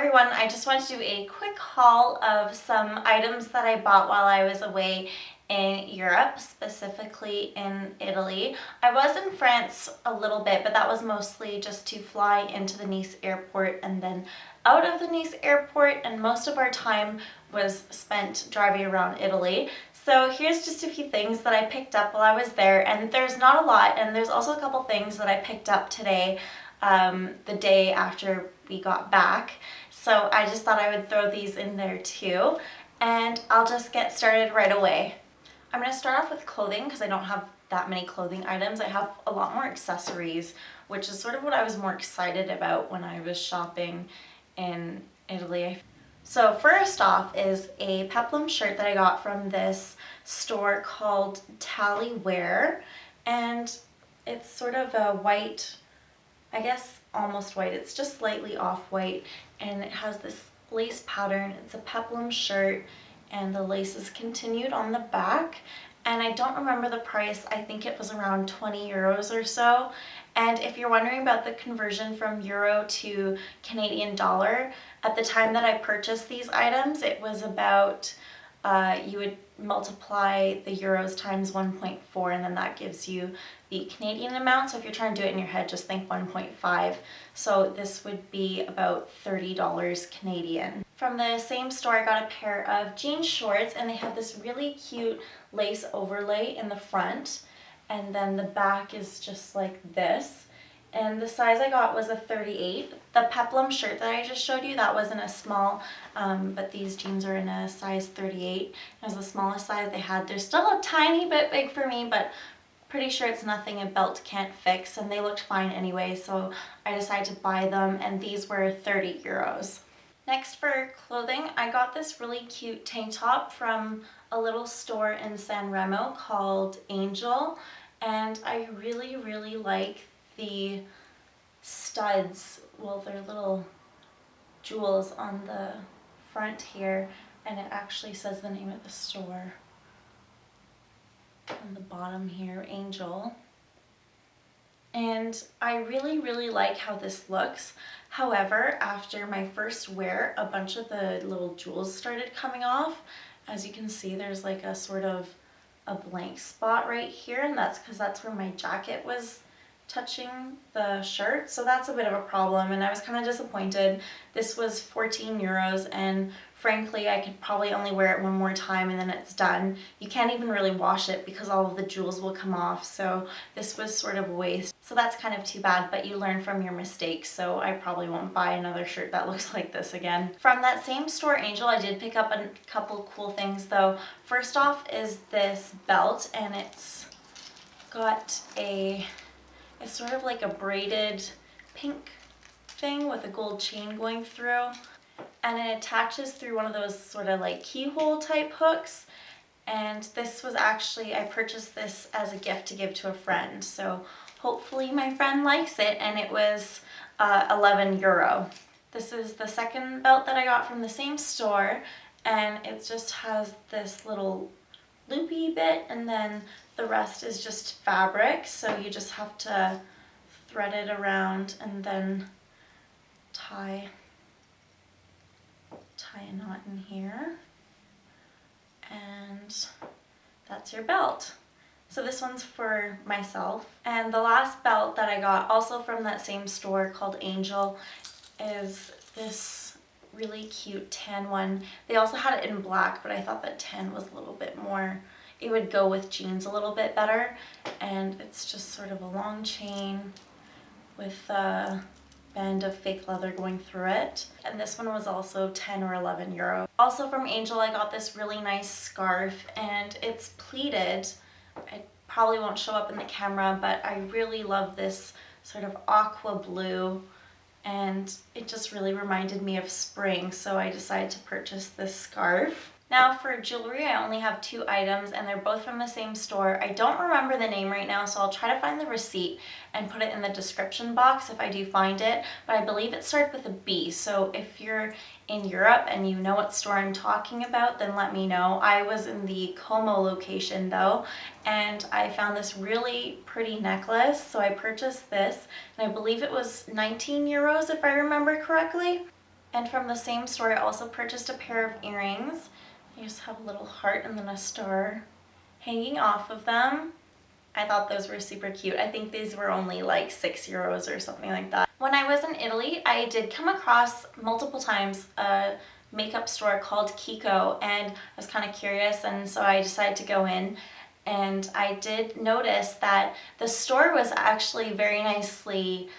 everyone, I just wanted to do a quick haul of some items that I bought while I was away in Europe, specifically in Italy. I was in France a little bit, but that was mostly just to fly into the Nice airport and then out of the Nice airport, and most of our time was spent driving around Italy. So here's just a few things that I picked up while I was there, and there's not a lot, and there's also a couple things that I picked up today, the day after we got back. So I just thought I would throw these in there too, and I'll just get started right away. I'm going to start off with clothing because I don't have that many clothing items. I have a lot more accessories, which is sort of what I was more excited about when I was shopping in Italy. So first off is a peplum shirt that I got from this store called Tallywear, and it's sort of a white, I guess almost white, it's just slightly off-white, and it has this lace pattern. It's a peplum shirt and the lace is continued on the back, and I don't remember the price. I think it was around 20 euros or so. And if you're wondering about the conversion from euro to Canadian dollar, at the time that I purchased these items, it was about, you would multiply the euros times 1.4, and then that gives you the Canadian amount. So if you're trying to do it in your head, just think 1.5. So this would be about $30 Canadian. From the same store, I got a pair of jean shorts, and they have this really cute lace overlay in the front, and then the back is just like this. And the size I got was a 38. The peplum shirt that I just showed you, that was in a small, but these jeans are in a size 38. It was the smallest size they had. They're still a tiny bit big for me, but pretty sure it's nothing a belt can't fix, and they looked fine anyway, so I decided to buy them, and these were 30 euros. Next, for clothing, I got this really cute tank top from a little store in San Remo called Angel, and I really like the studs. Well, they're little jewels on the front here, and it actually says the name of the store on the bottom here, Angel. And I really like how this looks. However, after my first wear, a bunch of the little jewels started coming off. As you can see, there's like a sort of a blank spot right here, and that's because that's where my jacket was touching the shirt, so that's a bit of a problem, and I was kind of disappointed. This was 14 euros, and frankly I could probably only wear it one more time and then it's done. You can't even really wash it because all of the jewels will come off, so this was sort of a waste. So that's kind of too bad, but you learn from your mistakes, so I probably won't buy another shirt that looks like this again. From that same store, Angel, I did pick up a couple cool things though. First off is this belt, and it's got it's sort of like a braided pink thing with a gold chain going through, and it attaches through one of those sort of like keyhole type hooks. And this was actually, I purchased this as a gift to give to a friend, so hopefully my friend likes it, and it was 11 euro. This is the second belt that I got from the same store, and it just has this little loopy bit, and then the rest is just fabric, so you just have to thread it around and then tie a knot in here, and that's your belt. So this one's for myself. And the last belt that I got, also from that same store called Angel, is this really cute tan one. They also had it in black, but I thought that tan was a little bit more, it would go with jeans a little bit better. And it's just sort of a long chain with a band of fake leather going through it. And this one was also 10 or 11 euro. Also from Angel, I got this really nice scarf, and it's pleated. It probably won't show up in the camera, but I really love this sort of aqua blue, and it just really reminded me of spring, so I decided to purchase this scarf. Now for jewelry, I only have 2 items, and they're both from the same store. I don't remember the name right now, so I'll try to find the receipt and put it in the description box if I do find it, but I believe it started with a B, so if you're in Europe and you know what store I'm talking about, then let me know. I was in the Como location though, and I found this really pretty necklace, so I purchased this, and I believe it was 19 euros if I remember correctly. And from the same store, I also purchased a pair of earrings. They just have a little heart and then a star hanging off of them. I thought those were super cute. I think these were only like €6 or something like that. When I was in Italy, I did come across multiple times a makeup store called Kiko, and I was kind of curious, and so I decided to go in. And I did notice that the store was actually very nicely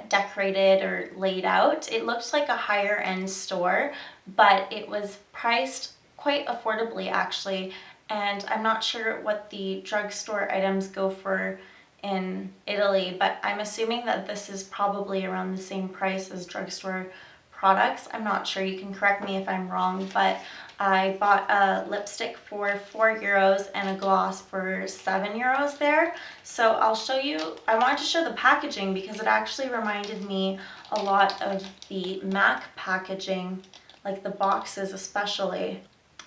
decorated or laid out. It looked like a higher end store, but it was priced quite affordably actually. And I'm not sure what the drugstore items go for in Italy, but I'm assuming that this is probably around the same price as drugstore products. I'm not sure, you can correct me if I'm wrong, but I bought a lipstick for €4 and a gloss for €7 there. So I'll show you, I wanted to show the packaging because it actually reminded me a lot of the MAC packaging, like the boxes especially.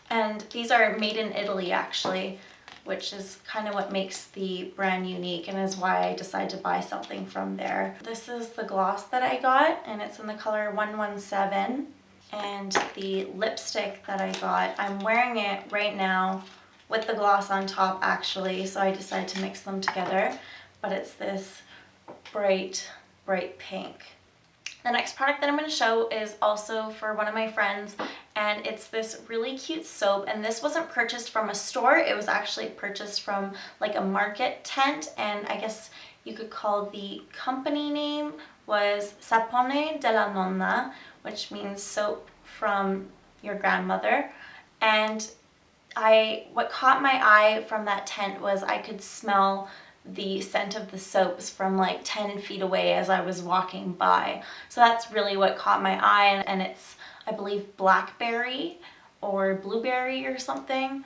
And these are made in Italy actually, which is kind of what makes the brand unique and is why I decided to buy something from there. This is the gloss that I got, and it's in the color 117. And the lipstick that I got, I'm wearing it right now with the gloss on top actually, so I decided to mix them together. But it's this bright, bright pink. The next product that I'm going to show is also for one of my friends, and it's this really cute soap, and this wasn't purchased from a store, it was actually purchased from like a market tent, and I guess you could call the company name was Sapone della Nonna, which means soap from your grandmother. And what caught my eye from that tent was I could smell the scent of the soaps from like 10 feet away as I was walking by. So that's really what caught my eye, and it's, I believe, blackberry or blueberry or something,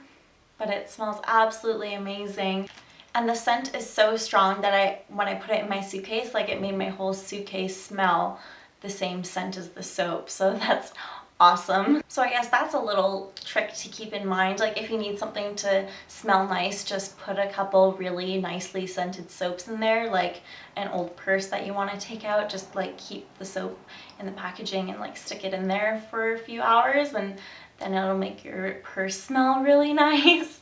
but it smells absolutely amazing. And the scent is so strong that when I put it in my suitcase, like it made my whole suitcase smell the same scent as the soap. So that's awesome. So I guess that's a little trick to keep in mind. Like if you need something to smell nice, just put a couple really nicely scented soaps in there, like an old purse that you want to take out. Just like keep the soap in the packaging and like stick it in there for a few hours, and then it'll make your purse smell really nice.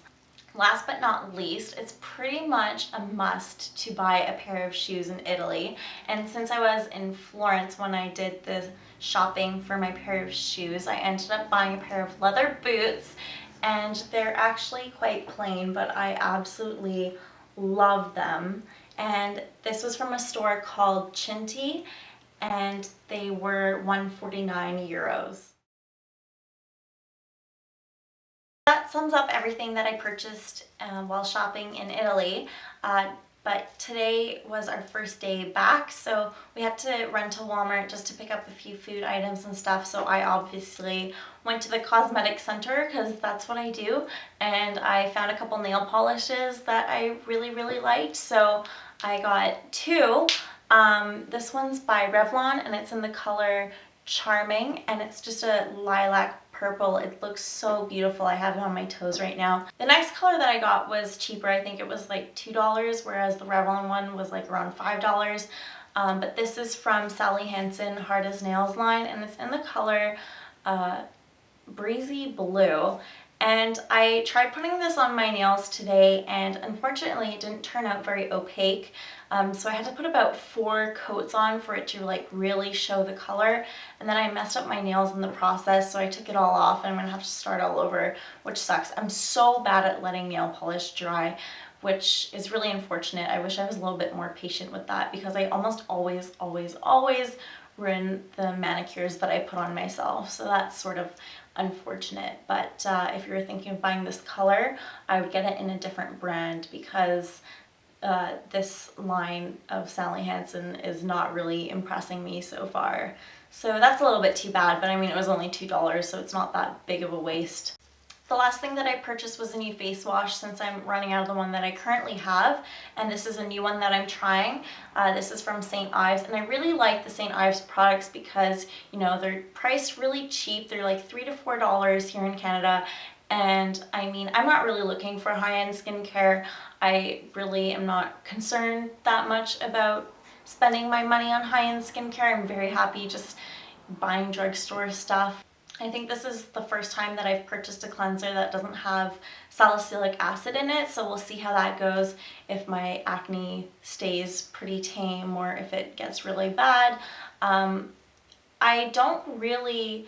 Last but not least, it's pretty much a must to buy a pair of shoes in Italy. And since I was in Florence when I did the shopping for my pair of shoes, I ended up buying a pair of leather boots, and they're actually quite plain, but I absolutely love them. And this was from a store called Cinti, and they were €149. That sums up everything that I purchased while shopping in Italy. But today was our first day back, so we had to run to Walmart just to pick up a few food items and stuff. So I obviously went to the cosmetic center because that's what I do, and I found a couple nail polishes that I really liked. So I got two. This one's by Revlon, and it's in the color Charming, and it's just a lilac purple. It looks so beautiful. I have it on my toes right now. The next color that I got was cheaper. I think it was like $2, whereas the Revlon one was like around $5. But this is from Sally Hansen Hard as Nails line, and it's in the color Breezy Blue. And I tried putting this on my nails today, and unfortunately it didn't turn out very opaque. So I had to put about 4 coats on for it to like really show the color, and then I messed up my nails in the process, so I took it all off and I'm gonna have to start all over, which sucks. I'm so bad at letting nail polish dry, which is really unfortunate. I wish I was a little bit more patient with that because I almost always ruin the manicures that I put on myself. So that's sort of unfortunate. But if you were thinking of buying this color, I would get it in a different brand because this line of Sally Hansen is not really impressing me so far. So that's a little bit too bad, but I mean it was only $2, so it's not that big of a waste. The last thing that I purchased was a new face wash since I'm running out of the one that I currently have, and this is a new one that I'm trying. This is from St. Ives, and I really like the St. Ives products because, you know, they're priced really cheap. They're like $3 to $4 here in Canada, and I mean, I'm not really looking for high-end skincare. I really am not concerned that much about spending my money on high-end skincare. I'm very happy just buying drugstore stuff. I think this is the first time that I've purchased a cleanser that doesn't have salicylic acid in it, so we'll see how that goes, if my acne stays pretty tame or if it gets really bad. I don't really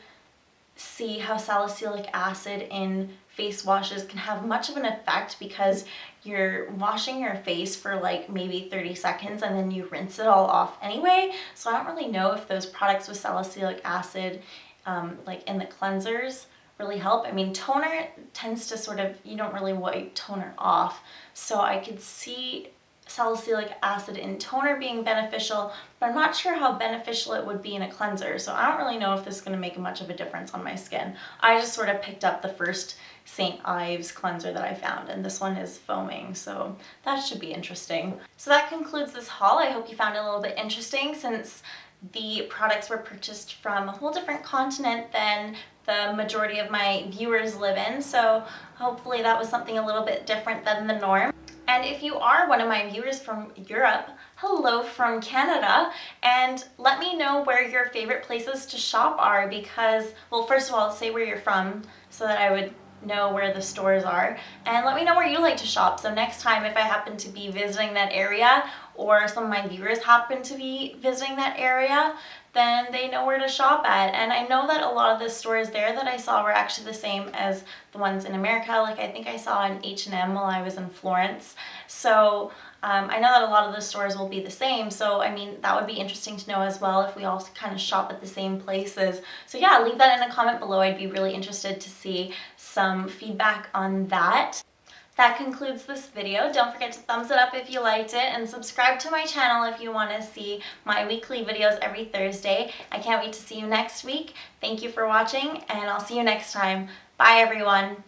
see how salicylic acid in face washes can have much of an effect, because you're washing your face for like maybe 30 seconds and then you rinse it all off anyway. So I don't really know if those products with salicylic acid like in the cleansers really help. I mean, toner tends to sort of, you don't really wipe toner off, so I could see salicylic acid in toner being beneficial, but I'm not sure how beneficial it would be in a cleanser, so I don't really know if this is going to make much of a difference on my skin. I just sort of picked up the first St. Ives cleanser that I found, and this one is foaming, so that should be interesting. So that concludes this haul. I hope you found it a little bit interesting, since the products were purchased from a whole different continent than the majority of my viewers live in, so hopefully that was something a little bit different than the norm. And if you are one of my viewers from Europe, hello from Canada, and let me know where your favorite places to shop are, because, well, first of all, say where you're from so that I would know where the stores are, and let me know where you like to shop, so next time if I happen to be visiting that area, or some of my viewers happen to be visiting that area, then they know where to shop at. And I know that a lot of the stores there that I saw were actually the same as the ones in America. Like, I think I saw an H&M while I was in Florence, so I know that a lot of the stores will be the same, so I mean, that would be interesting to know as well, if we all kind of shop at the same places. So yeah, leave that in a comment below. I'd be really interested to see some feedback on that. That concludes this video. Don't forget to thumbs it up if you liked it, and subscribe to my channel if you want to see my weekly videos every Thursday. I can't wait to see you next week. Thank you for watching, and I'll see you next time. Bye everyone.